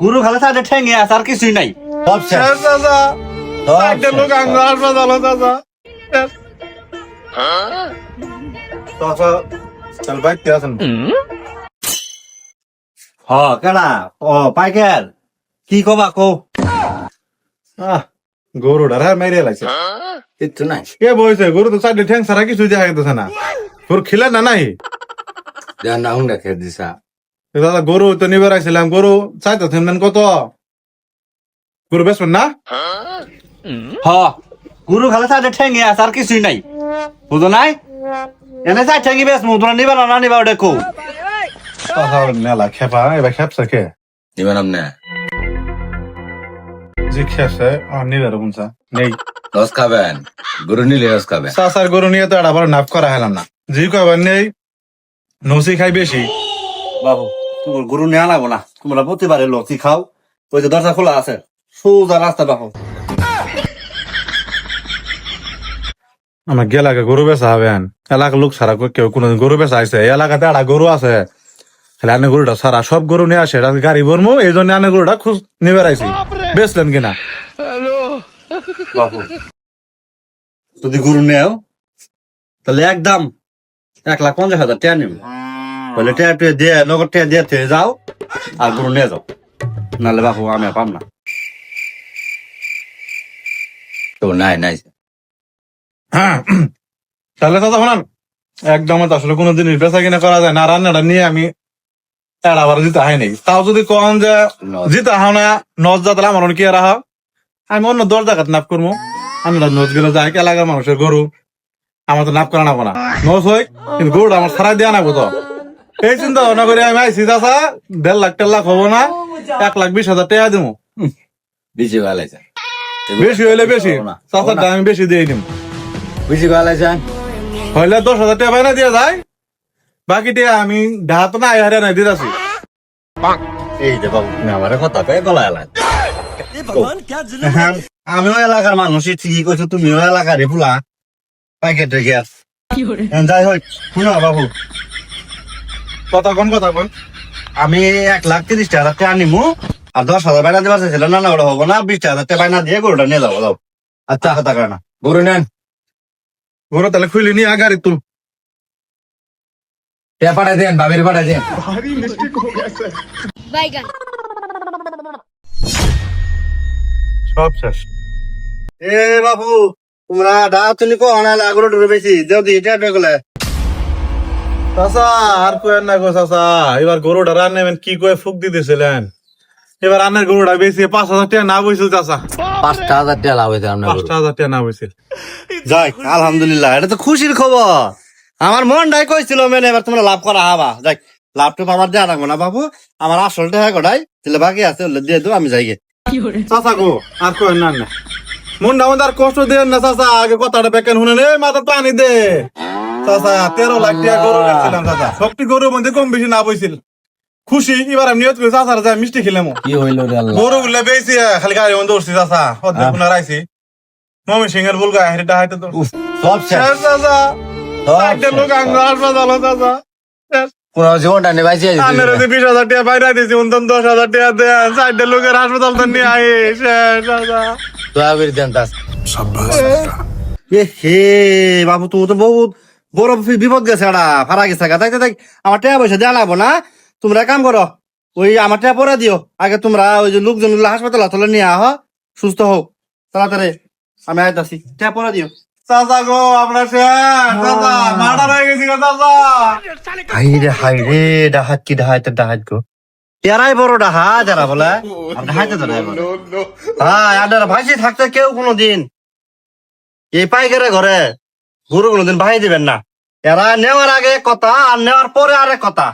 গুরু খালে সাইডে ঠেঙে আছে আর কিছুই নাই। সব শেষ চাচা সব একটা শেষ, লোক আঙ্গুল হাসপাতাল চাচা চাচা চল বাইতে আছেন হ কেনা ও পাইকেল কি কবা কো। গরুটা হ্যাঁ মেরে লাগছে কিচ্ছু নাই কে বলছে গরু তো সাইডে ঠ্যাং সারা কিছু দেখা গেছে না তোর খিলে না নাই দেন না হুঙ্গা খেয়ে দিছা দাদা গরু তো নিবে রাখছিলাম গরু চাইতেছেন দেন কত গরু বেসবেন না হ গুরু খালে সাইডে ঠেঙে আছে আর কিছুই নাই বুঝো নাই। এনে সাইড ঠেঙি বেশ মু তোরা নিবা না নিবা ওটা কো। মেলা খেপা এবার খেপছে কে নিবেন আপনি যে খেপছে নিবে রকম নেই রস খাবেন গরু নিলে রস খাবেন চাষার গরু নিয়ে তো এটা আবার নাপ করা হেলাম না জি কবার নেই নসি খাই বেশি বাবু তোমার গরু নেওয়া লাগবো না, তোমরা প্রতিবারে লতি খাও। ওই যে দরজা খোলা আছে সোজা রাস্তা বাবু। আমার গেলাকে গরু বেচা হবেন এলাকার লোক সারা কেউ কোনোদিন গরু বেচা আছে এলাকাতে একটা গরু আছে খালি আনে গরুটা সারা সব গরু নিয়ে আসে গাড়ি ভরমু এই জন্য আনে গরুটা খুব নিবে রাখছি বেচলেন কিনা বাবু যদি গরু নেও তাহলে একদম 1,50,000 টাকা নেব। তাহলে টাকা দিয়ে নগদ টাকা দিয়ে থেকে যাও আর গরু নিয়ে যাও, নাহলে বাবু আমি আর পাম না। তো নাই নাই হ্যাঁ তাহলে কথা শোনান একদম তো আসলে কোনো জিনিস বেচা কিনা করা যায় না রান্নাটা নিয়ে আমি আবার জিতে হাই নেই তাও যদি কন যে জিতে হাও না নজ যা তাহলে আমার কি আর হাও আমি অন্য 10 জায়গাত নাপ করবো আমরা নজ গেলে যাই এলাকার মানুষের গরু আমার তো নাপ করা নাবো না নজ হয় কিন্তু গরুটা আমার সারাই দেওয়া নাবো তো এই চিন্তা ভাবনা করে আমি আইসি চাষা 1.5 লাখ হবো না 1,20,000 টাকা দিব বেশি ভালো আছে বেশি হইলে বেশি চাষার দাম আমি বেশি দিয়ে দিম বেশি ভালো আছে হইলে 10,000 টাকা বাইনা দিয়ে যায় বাকি টাকা আমি ডাহাত না আই হারে নাই দিয়ে আছি এই যে বাবু তুমি আমার কথা কয়ে গলা এলাকা আমিও এলাকার মানুষই ঠিকই কইছো, তুমিও এলাকার ফুলা প্যাকেটে গ্যাস যাই হোক শুনো বাবু কথা কোন আমি 1,30,000 টাকা নিমু আর 10,000 বাইনা দিবার চাইছিলাম না, ওটা হবো না। 20,000 টাকা বাইনা দিয়ে গরুটা নিয়ে যাবো যাও। আচ্ছা কথা কয় না গরু নেন ঘরে তাহলে খুলে নিয়ে গাড়ি তুল তে পাঠাই দেন বাবির পাঠাই দেন বাইগান সব শেষ এ বাবু তোমরা ডাক তুমি কো অনালে গরু ডুবে বেশি দেও দি এটা বেগলে চাচা আর কয়েন না গো চাচা এবার গরুটা রান্না নেবেন কি কয়ে ফুক দিতেছিলেন এবার রান্নার গরুটা বেশি 5,000 টাকা না বইছিল চাচা 5,000 টাকা লাভ হয়েছে আপনার 5,000 টাকা না বইছিল যাই আলহামদুলিল্লাহ, এটা তো খুশির খবর। আমার মনটাই কইছিল মেনে এবার তোমরা লাভ করা হবা। যাই লাভটা আমার দেওয়া লাগবো না বাবু, আমার আসল টাকা কটাই তাহলে বাকি আছে ওগুলো দিয়ে দেবো, আমি যাই গে। চাচা গো আর কয়েন না মন আমাদের আর কষ্ট দেন না চাচা আগে কথাটা বেকেন শুনেন এই মাথা পানি দে চাচা 13 লাখ টাকা গরু রাখছিলাম চাচা সবটি গরুর মধ্যে কম বেশি না বইছিল খুশি এবার আমি নিয়ত করি চাচার যায় মিষ্টি খেলাম কি হইল রে আল্লাহ গরু গুলো বেশি খালি গাড়ি বন্ধ উঠছি চাচা অর্ধেক গুণা রাইছি মমি সিং এর বুলগা হেঁটে হাইতে তো সব শেষ চাচা সব একটা লোক আঙ্গুল হাসপাতাল চাচা কোন জীবনটা নেবাইছে আনের 20,000 টাকা বাইরে দিয়েছি 10,000 টাকা দেন 4টা লোকের হাসপাতাল তো নিয়ে আই শেষ চাচা দয়া করে দেন তাস এ হে বাবু তুমি তো বহুত বড় বিপদ গেছে এটা ফারা গেছে তাইতে তাই আমার টাকা পয়সা দেওয়া লাগবো না। তোমরা এক কাম করো ওই আমার টাকা পরে দিও আগে, তোমরা ওই যে লোকজন হাসপাতাল হাতলে নিয়ে আহ সুস্থ হোক তাড়াতাড়ি, আমি আইতাছি টাকা পরে দিও। চাচা গো আমরা শেষ চাচা মার্ডার হয়ে গেছি গো চাচা হাই রে ডাহাত কি ডাহাত গো এরাই বড় ডাহা যারা বলে ডাহাইতে তো হ্যাঁ আর ভাইসি থাকতে কেউ কোনোদিন এই পাইকারে ঘরে গরু কোনোদিন ভাই দিবেন না। এরা নেওয়ার আগে কথা আর নেওয়ার পরে আরেক কথা।